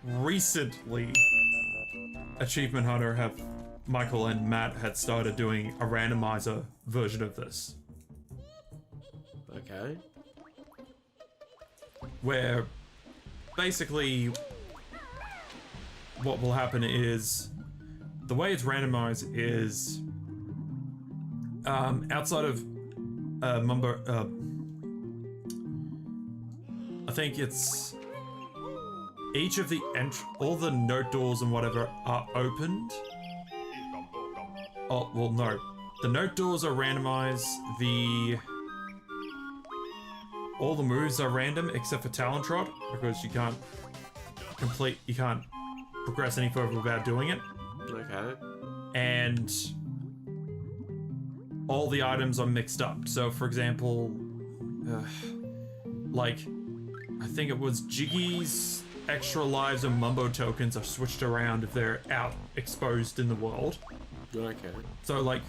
recently, Achievement Hunter Michael and Matt had started doing a randomizer version of this. Okay. Where basically what will happen is the way it's randomized is outside of I think it's each of all the note doors and whatever are opened. Oh, well, no. The note doors are randomized. All the moves are random except for Talon Trot, because you can't progress any further without doing it. Okay. And all the items are mixed up. So, for example, like, I think it was Jiggy's extra lives and Mumbo tokens are switched around if they're out exposed in the world. Okay. So, like,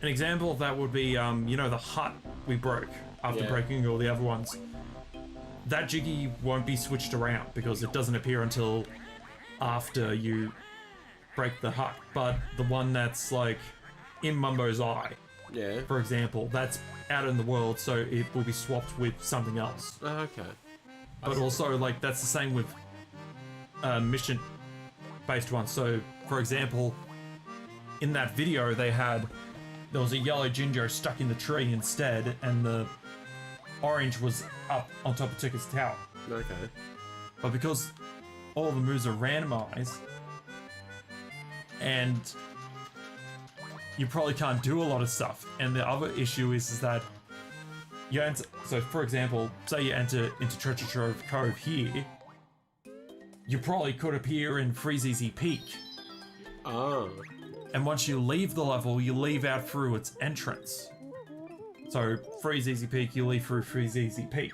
an example of that would be, you know, the hut we broke after breaking all the other ones. That Jiggy won't be switched around because it doesn't appear until after you break the hut. But the one that's, like, in Mumbo's eye, for example, that's out in the world, so it will be swapped with something else. Okay. But also, like, that's the same with mission-based ones. So, for example, in that video, there was a yellow Ginger stuck in the tree instead, and the orange was up on top of Ticket's tower. Okay. But because all the moves are randomized, and you probably can't do a lot of stuff. And the other issue is that you enter, so for example, say you enter into Trove Cove here, you probably could appear in Freeze Easy Peak. Oh. And once you leave the level, you leave out through its entrance. So Freeze Easy Peak, you leave through Freeze Easy Peak.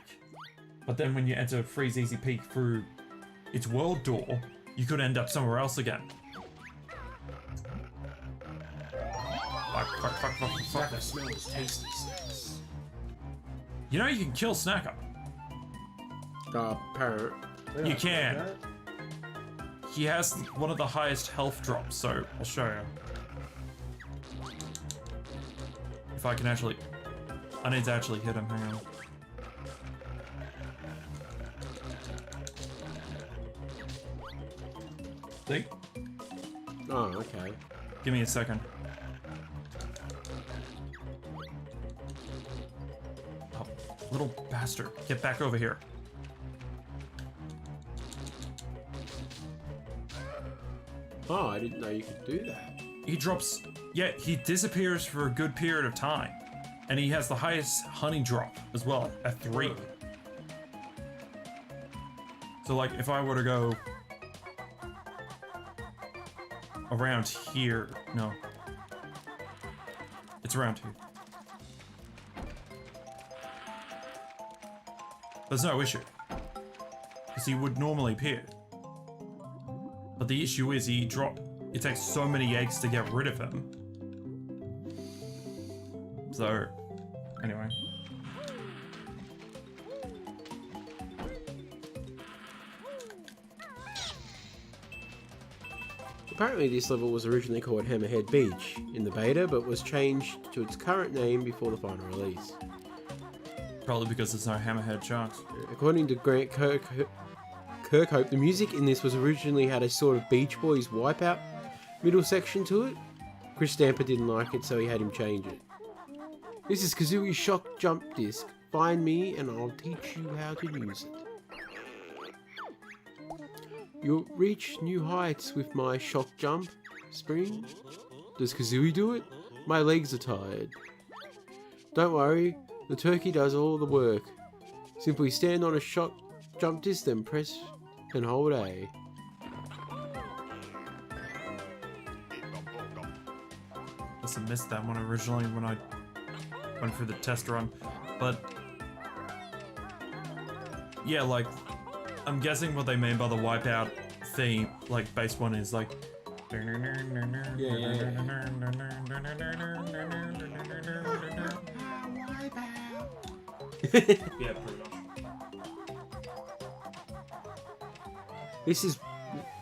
But then when you enter Freeze Easy Peak through its world door, you could end up somewhere else again. Fuck. Snacker smells tasty snacks. You know you can kill Snacker. Parrot. You can. He has one of the highest health drops, so I'll show you. If I can actually... I need to actually hit him, hang on. See? Oh, okay. Give me a second. Oh, little bastard. Get back over here. Oh, I didn't know you could do that. He drops... Yeah, he disappears for a good period of time. And he has the highest honey drop as well, at 3. So, like, if I were to go... around here... No. It's around here. There's no issue. Because he would normally appear. But the issue is it takes so many eggs to get rid of him. So, anyway. Apparently this level was originally called Hammerhead Beach in the beta, but was changed to its current name before the final release. Probably because there's no Hammerhead sharks. According to Grant Kirkhope, the music in this was originally had a sort of Beach Boys Wipeout middle section to it. Chris Stamper didn't like it, so he had him change it. This is Kazooie's Shock Jump Disc. Find me and I'll teach you how to use it. You'll reach new heights with my Shock Jump spring. Does Kazooie do it? My legs are tired. Don't worry, the turkey does all the work. Simply stand on a Shock Jump Disc, then press and hold A. Must have missed that one originally when I went through the test run. But yeah, like, I'm guessing what they mean by the wipeout theme, like, base one is like... Yeah, pretty much. This is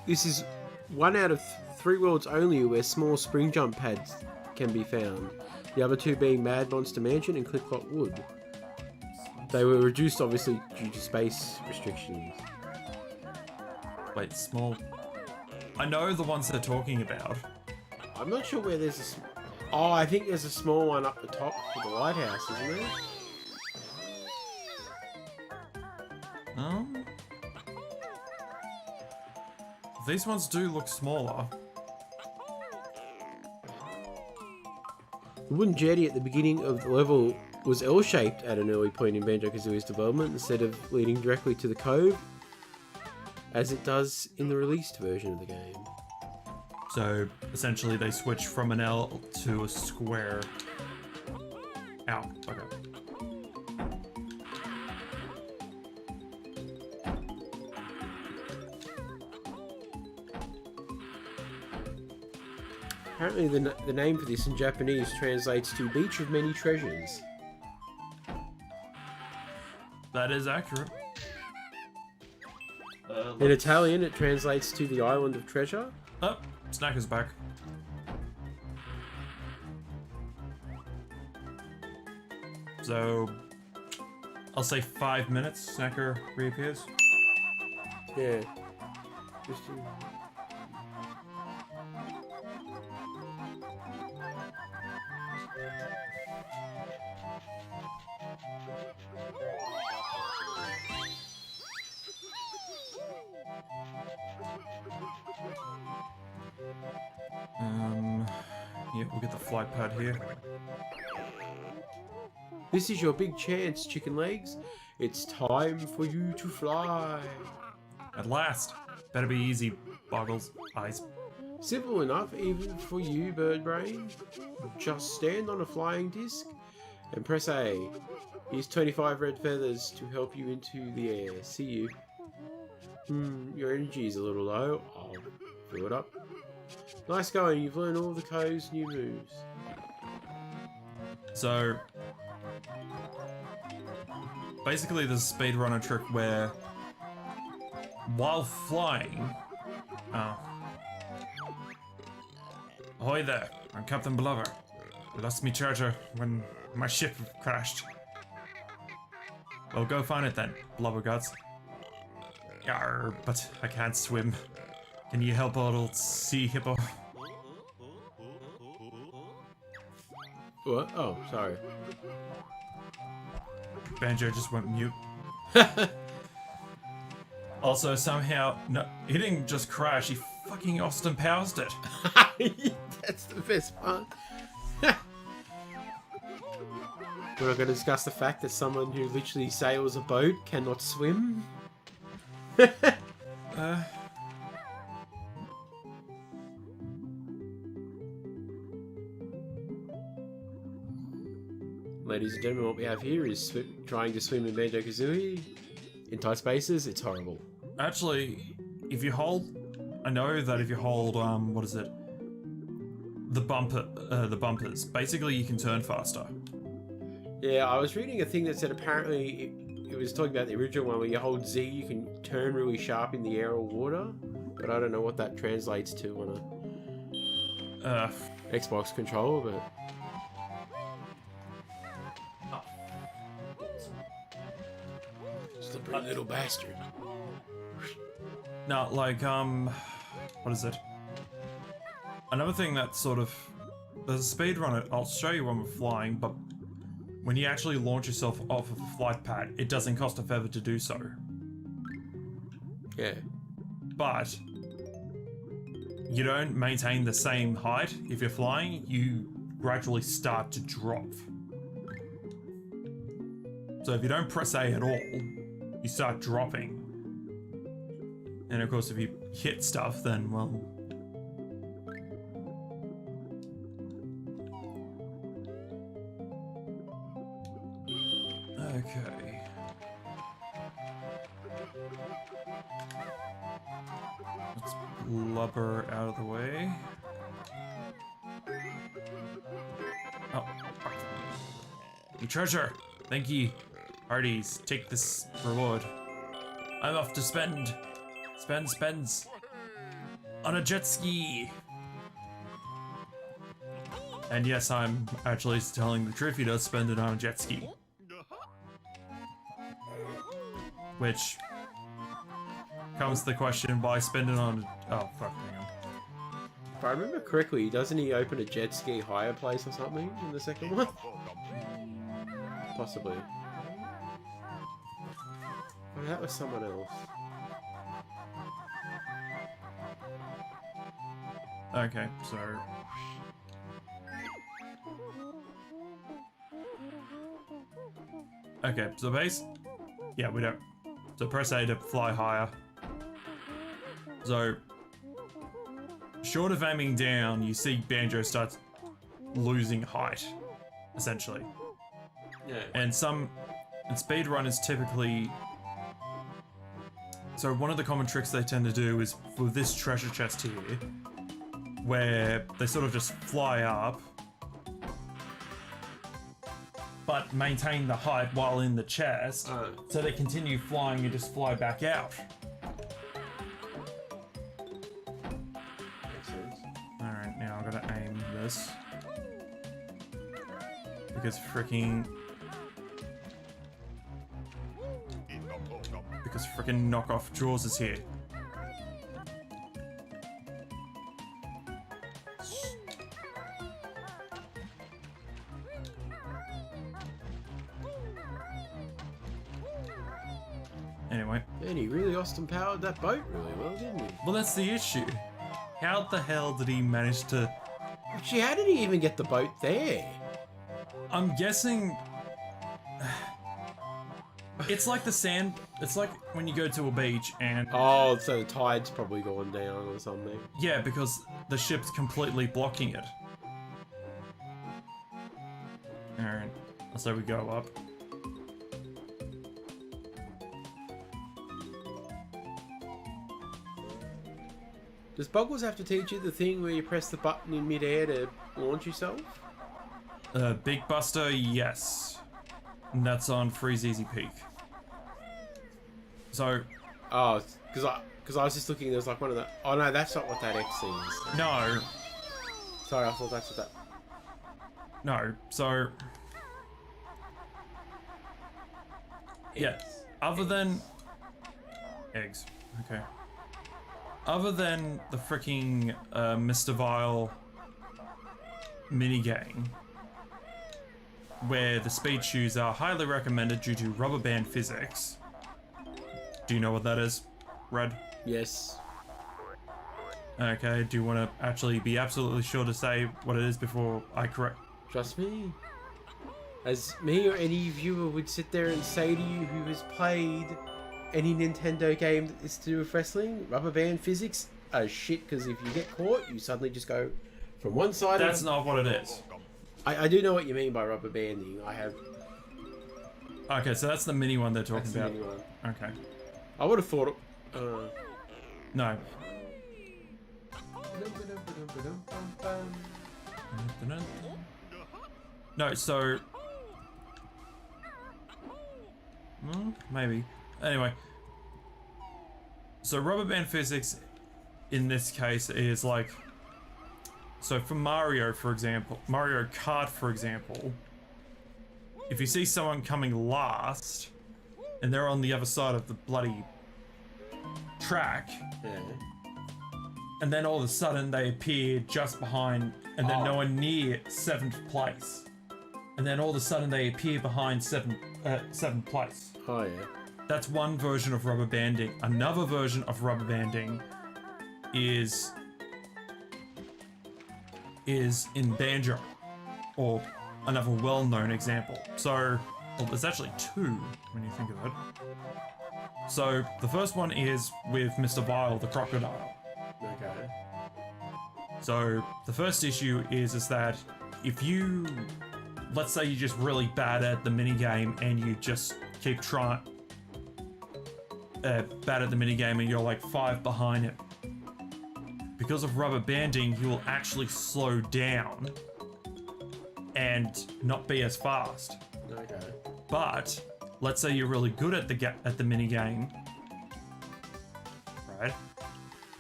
This is one out of 3 worlds only where small spring jump pads can be found. The other 2 being Mad Monster Mansion and Clip-Clop Wood. They were reduced obviously due to space restrictions. Wait, small. I know the ones they're talking about. I'm not sure where there's a... Oh, I think there's a small one up the top for the lighthouse, isn't there? These ones do look smaller. The wooden jetty at the beginning of the level was L-shaped at an early point in Banjo-Kazooie's development instead of leading directly to the cove, as it does in the released version of the game. So essentially they switch from an L to a square. Ow, okay. Apparently the name for this in Japanese translates to Beach of Many Treasures. That is accurate. In Italian it translates to the Island of Treasure. Oh, Snacker's back. So, I'll say 5 minutes, Snacker reappears. Yeah. Just Yeah, we'll get the flight pad here. This is your big chance, chicken legs. It's time for you to fly. At last. Better be easy, Boggles Eyes. Simple enough even for you, bird brain. Just stand on a flying disc and press A. Here's 25 red feathers to help you into the air. See you. Your energy is a little low. I'll fill it up. Nice going, you've learned all the Cove's new moves. So, basically there's a speedrunner trick where, while flying, ahoy there, I'm Captain Blubber. I lost me treasure when my ship crashed. Well, go find it then, Blubber Guts. Yarr, but I can't swim. Can you help a little sea hippo? What? Oh, sorry. Banjo just went mute. Also, somehow, no, he didn't just crash, he fucking Austin Powers it. That's the best part. We're not going to discuss the fact that someone who literally sails a boat cannot swim. Ladies and gentlemen, what we have here is trying to swim in Banjo-Kazooie. In tight spaces, it's horrible. Actually, if you hold, I know that if you hold, what is it? The bumpers, basically you can turn faster. Yeah, I was reading a thing that said apparently it was talking about the original one where you hold Z, you can turn really sharp in the air or water, but I don't know what that translates to on a Xbox controller, but... Slippery little bastard. No, like, what is it? Another thing that sort of, there's a speedrunner, I'll show you when we're flying, but when you actually launch yourself off of a flight pad, it doesn't cost a feather to do so. Yeah. But you don't maintain the same height if you're flying, you gradually start to drop. So if you don't press A at all, you start dropping. And of course if you hit stuff, then, well... Okay. Let's blubber out of the way. Oh. Your treasure! Thank ye. Hearties, take this reward. I'm off to spend. Spends. on a jet ski. And yes, I'm actually telling the truth, he does spend it on a jet ski. Which comes to the question, why spend it on... Oh, fuck, hang on. If I remember correctly, doesn't he open a jet ski hire place or something in the second one? Possibly. Oh, that was someone else. Okay, so... Okay, so base... Yeah, we don't... So press A to fly higher. So... Short of aiming down, you see Banjo starts losing height, essentially. Yeah. And speedrunners typically... So one of the common tricks they tend to do is for this treasure chest here, where they sort of just fly up, but maintain the height while in the chest, so they continue flying and just fly back out. Makes sense. Alright, now I've got to aim this. Because freaking knockoff Jaws is here. Anyway. And he really Austin powered that boat really well, didn't he? Well, that's the issue. How the hell did he manage to... Actually, how did he even get the boat there? I'm guessing... It's like the sand... It's like when you go to a beach and... Oh, so the tide's probably gone down or something. Yeah, because the ship's completely blocking it. Alright, so we go up. Does Boggles have to teach you the thing where you press the button in midair to launch yourself? Big Buster, yes. And that's on Freeze Easy Peak. So... Oh, because I was just looking, there's like one of the... Oh no, that's not what that X thing is. No. Sorry, I thought that's what that... No, so... Yeah, other than... Eggs, okay. Other than the freaking Mr. Vile minigame, where the speed shoes are highly recommended due to rubber band physics. Do you know what that is, Red? Yes. Okay, do you want to actually be absolutely sure to say what it is before I correct? Trust me. As me or any viewer would sit there and say to you who has played any Nintendo game that is to do with wrestling, rubber band physics are shit, because if you get caught, you suddenly just go from one side... That's not what it is. I do know what you mean by rubber banding. I have... Okay, so that's the mini one they're talking That's the about. mini one. Okay. I would have thought... No. No, so... Maybe. Anyway. So rubber band physics in this case is like... So for Mario, for example, Mario Kart, for example, if you see someone coming last and they're on the other side of the bloody track, Yeah. and then all of a sudden they appear just behind, and they're nowhere near 7th place, and then all of a sudden they appear behind 7th place. Oh, yeah. That's one version of rubber banding. Another version of rubber banding is in Banjo, or another well-known example. So, well, there's actually two when you think of it. So, the first one is with Mr. Vile, the crocodile. Okay. So, the first issue is that if you, let's say you're just really bad at the minigame and you just keep trying, bad at the minigame and you're like 5 behind it, because of rubber banding, he will actually slow down and not be as fast. Okay. But let's say you're really good at the minigame, right?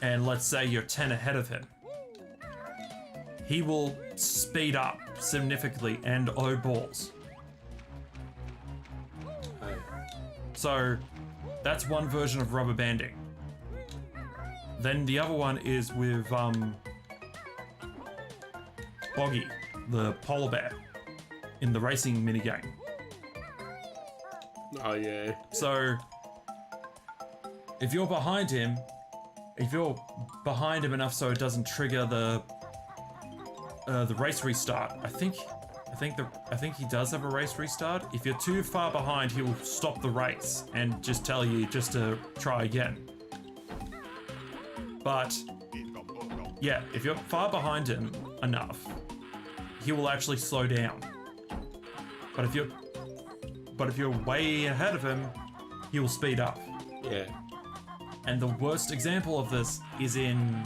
and let's say you're 10 ahead of him, he will speed up significantly and oh balls. So that's one version of rubber banding. Then the other one is with Boggy, the polar bear, in the racing minigame. Oh yeah. So if you're behind him enough so it doesn't trigger the race restart, I think he does have a race restart. If you're too far behind, he will stop the race and just tell you just to try again. But yeah, if you're far behind him enough, he will actually slow down. But if you're way ahead of him, he will speed up. Yeah. And the worst example of this is in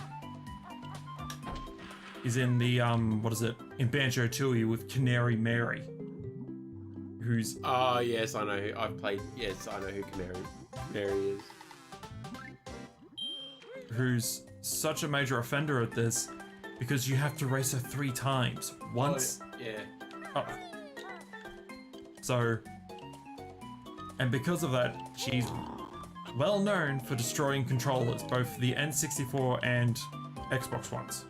the what is it? In Banjo-Kazooie with Canary Mary. Who's Oh yes, I know who I've played. Yes, I know who Mary is. Who's such a major offender at this because you have to race her 3 times. Once. Oh, yeah. Oh. So, and because of that, she's well known for destroying controllers, both the N64 and Xbox ones.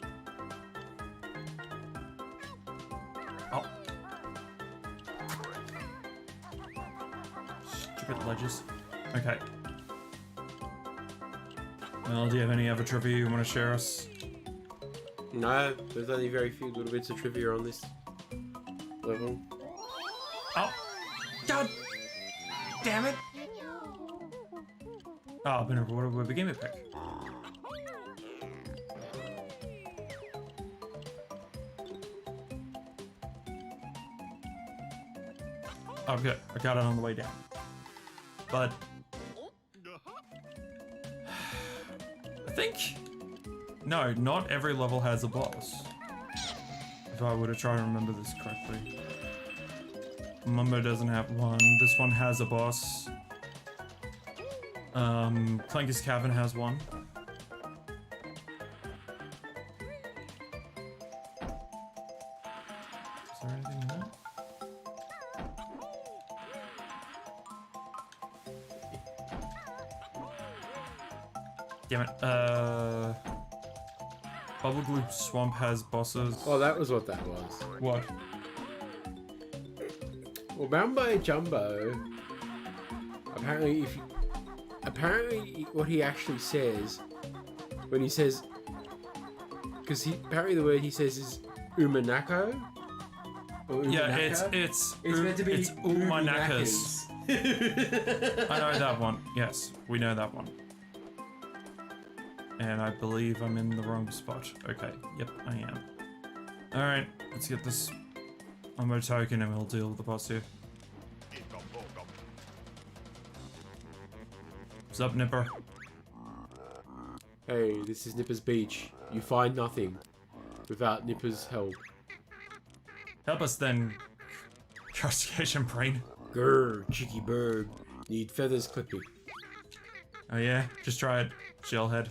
Oh. Stupid ledges. Okay. Well, do you have any other trivia you want to share us? No, there's only very few little bits of trivia on this level. Oh! God! Damn it! Oh, I've been rewarded with a game pick. Oh, good. I got it on the way down. But I think no, not every level has a boss. If I were to try and remember this correctly. Mumbo doesn't have one. This one has a boss. Clanky's Cavern has one. Is there anything in that? Damn it. Bubble Glue Swamp has bosses. Oh, that was what that was. What? Well, Mambo Jumbo. Apparently, what he actually says when he says, because apparently the word he says is umanako. Yeah, it's meant to be it's umanakas. I know that one. Yes, we know that one. And I believe I'm in the wrong spot. Okay, yep, I am. Alright, let's get this Umbo token and we'll deal with the boss here. What's up, Nipper? Hey, this is Nipper's beach. You find nothing without Nipper's help. Help us then, crustacean brain. Grr, cheeky bird. Need feathers clipping. Oh yeah? Just try it, shellhead.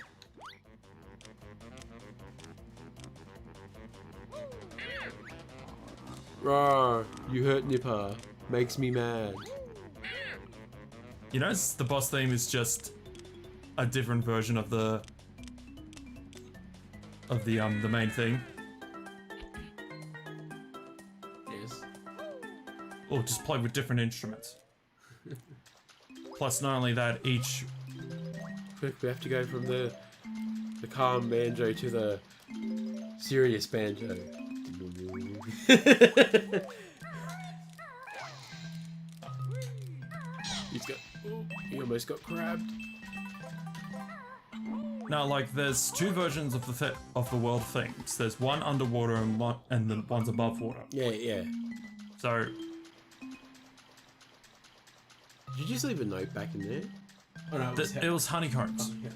Rawr, you hurt Nipper. Makes me mad. You notice the boss theme is just a different version of the main thing. Yes. Or just play with different instruments. Plus, not only that, each Quick, we have to go from the calm banjo to the serious banjo. He almost got crabbed. now, like, there's 2 versions of the world things. There's one underwater and the one's above water. Yeah, yeah. So, Did you just leave a note back in there? Oh no, it was honeycombs. Oh, yeah.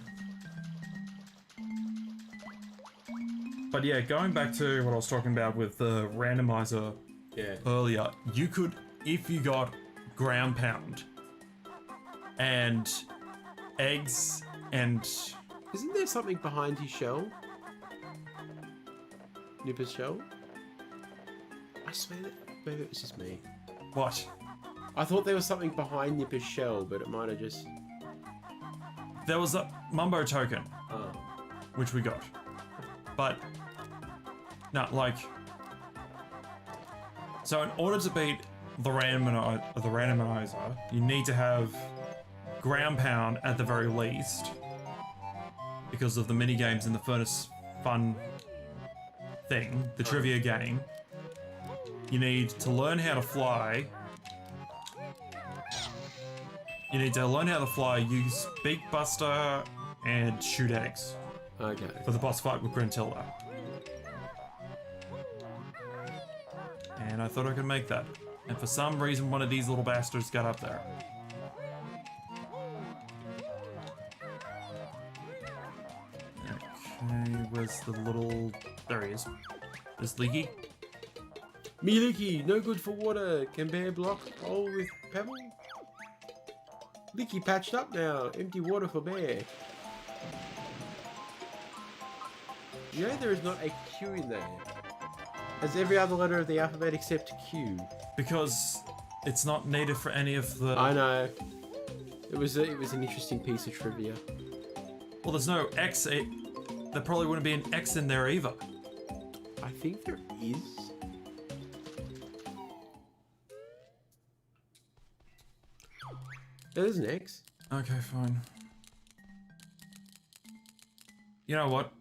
But yeah, going back to what I was talking about with the randomizer Yeah. earlier, you could, if you got ground pound and eggs and Isn't there something behind his shell? Nipper's shell? I swear that maybe it was just me. What? I thought there was something behind Nipper's shell, but it might have just... There was a Mumbo token, Oh. which we got. But, no, like... So in order to beat the randomizer, you need to have ground pound at the very least, because of the mini games in the furnace fun thing, the trivia game. You need to learn how to fly. You need to learn how to fly, use Beak Buster, and shoot eggs Okay. for the boss fight with Grantilda. And I thought I could make that. And for some reason, one of these little bastards got up there. Okay, where's the little... There he is. There's Leaky. Me Licky, no good for water. Can bear block hole with pebble? Licky patched up now. Empty water for bear. You know there is not a Q in there. As every other letter of the alphabet except Q. Because it's not needed for any of the... I know. It was an interesting piece of trivia. Well, there's no X. There probably wouldn't be an X in there either. I think there is. There's an X. Okay, fine. You know what?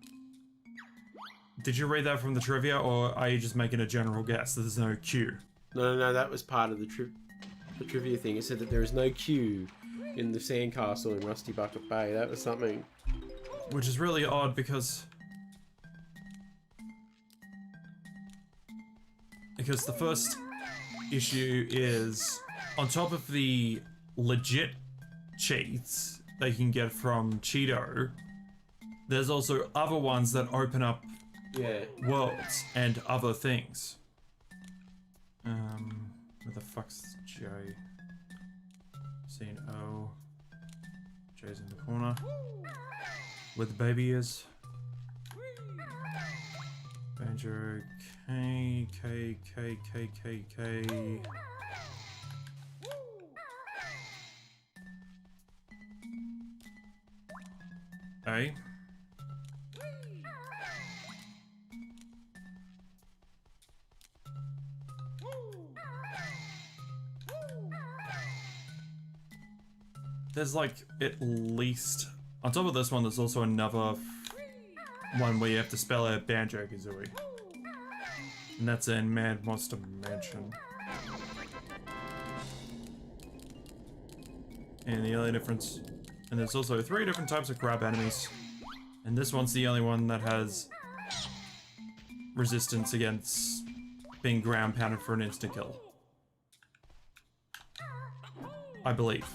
Did you read that from the trivia, or are you just making a general guess that there's no Q? No, that was part of the trivia thing. It said that there is no Q in the sandcastle in Rusty Bucket Bay. That was something. Which is really odd because the first issue is on top of the legit cheats they can get from Cheeto, there's also other ones that open up worlds and other things. Where the fuck's J? C and O. J's in the corner. Where the baby is. Banjo K. A. There's like at least on top of this one. There's also another one where you have to spell out Banjo-Kazooie, and that's in Mad Monster Mansion. And the only difference, and there's also 3 different types of crab enemies, and this one's the only one that has resistance against being ground pounded for an instant kill. I believe.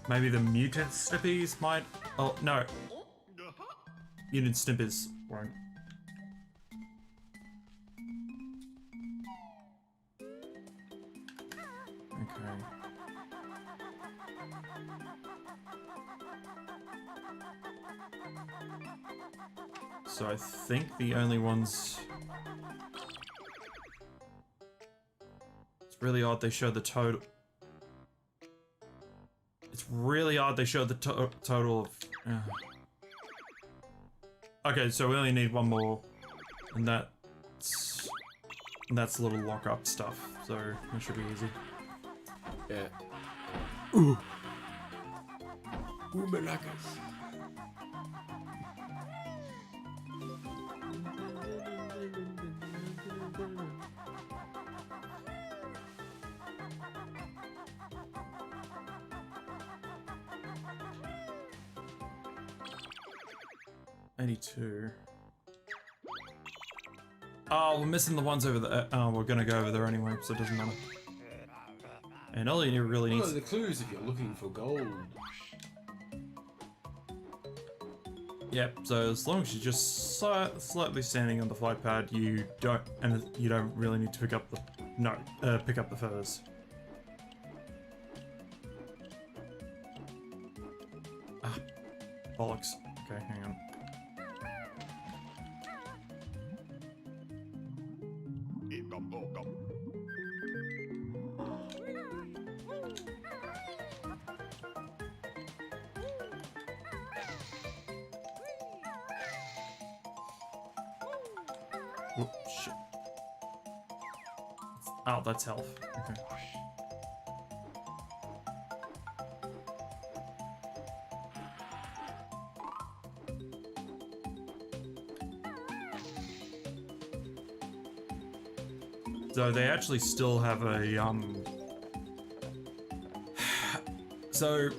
Maybe the mutant snippies might. Oh no, mutant snippies won't. Okay. So I think the only ones... It's really odd they show the total... It's really odd they showed the total of... Okay, so we only need one more. And that's the little lock-up stuff. So that should be easy. Yeah. Ooh. Ooh, malacas. Oh, we're missing the ones over there. Oh, we're gonna go over there anyway, so it doesn't matter. And all you really need... Follow the clues if you're looking for gold. Yep, so as long as you're just slightly standing on the flight pad, you don't really need to pick up the... No, pick up the feathers. Ah, bollocks. Okay, hang on. Oh, shit. Oh, that's health. Okay. So they actually still have a, So,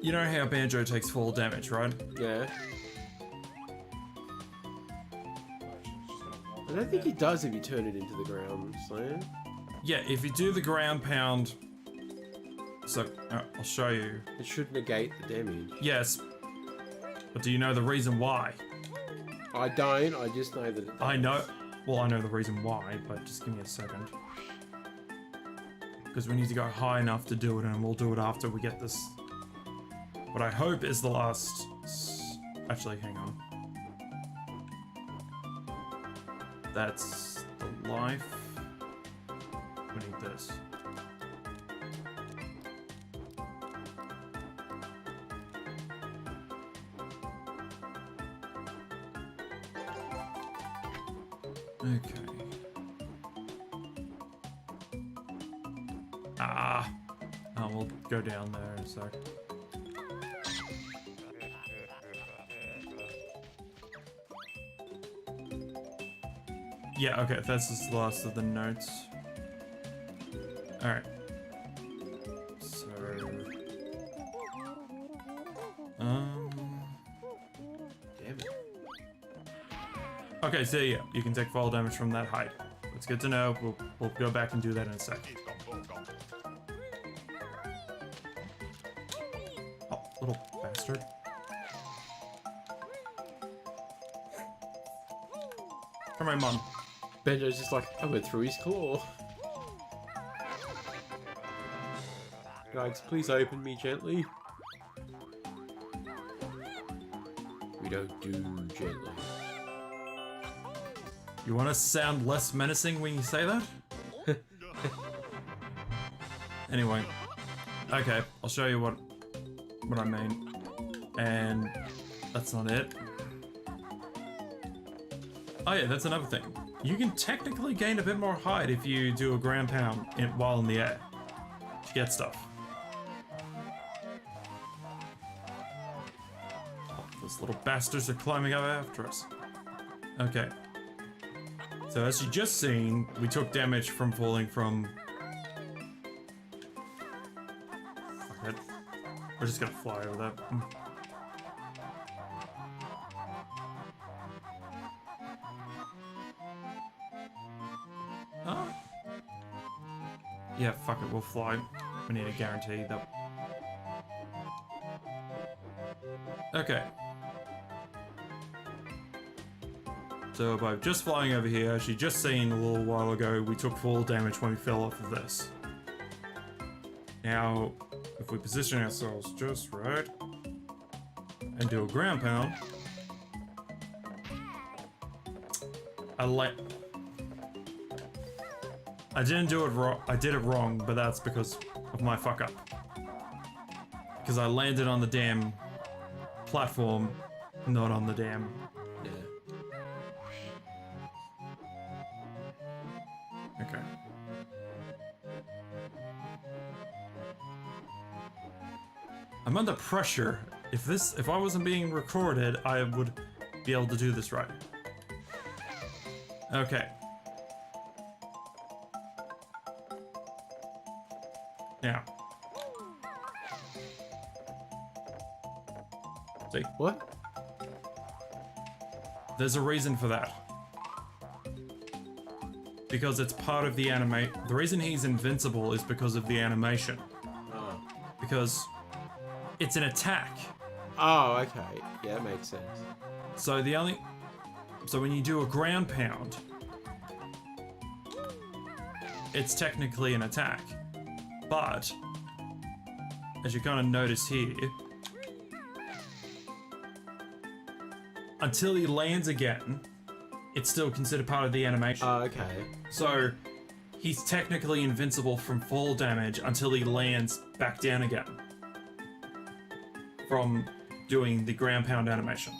you know how Banjo takes fall damage, right? Yeah. I don't think he does if you turn it into the ground slam. Yeah, if you do the ground pound... So, I'll show you. It should negate the damage. Yes. But do you know the reason why? I don't, I just know that it does. I know... Well, I know the reason why, but just give me a second. Because we need to go high enough to do it, and we'll do it after we get this... What I hope is the last... Actually, hang on. That's the life. We need this. Okay. Ah! Oh, we'll go down there in a sec. Yeah, okay, that's just the last of the notes. Alright. So... Damn it. Okay, so yeah, you can take fall damage from that height. That's good to know. We'll go back and do that in a sec. Oh, little bastard. Come on, Mom. Banjo's just like, I went through his claw. Guys, please open me gently. We don't do gently. You want to sound less menacing when you say that? Anyway. Okay, I'll show you what I mean. And that's not it. Oh yeah, that's another thing. You can technically gain a bit more height if you do a ground pound while in the air to get stuff. Oh, those little bastards are climbing up after us. Okay. So as you just seen, we took damage from falling from... Fuck it. We're just gonna fly over that. Oh. Yeah, fuck it, we'll fly. We need a guarantee that... Okay. So by just flying over here, as you just seen a little while ago, we took fall damage when we fell off of this. Now, if we position ourselves just right, and do a ground pound, I didn't do it wrong. I did it wrong, but that's because of my fuck up. Because I landed on the damn platform, not on the damn. Yeah. Okay. I'm under pressure. If I wasn't being recorded, I would be able to do this right. Okay. Now. See? What? There's a reason for that. Because it's part of the anime. The reason he's invincible is because of the animation. Oh. Because it's an attack. Oh, okay. Yeah, that makes sense. So when you do a ground pound, it's technically an attack. But, as you kind of notice here, until he lands again, it's still considered part of the animation. Okay. So he's technically invincible from fall damage until he lands back down again from doing the ground pound animation.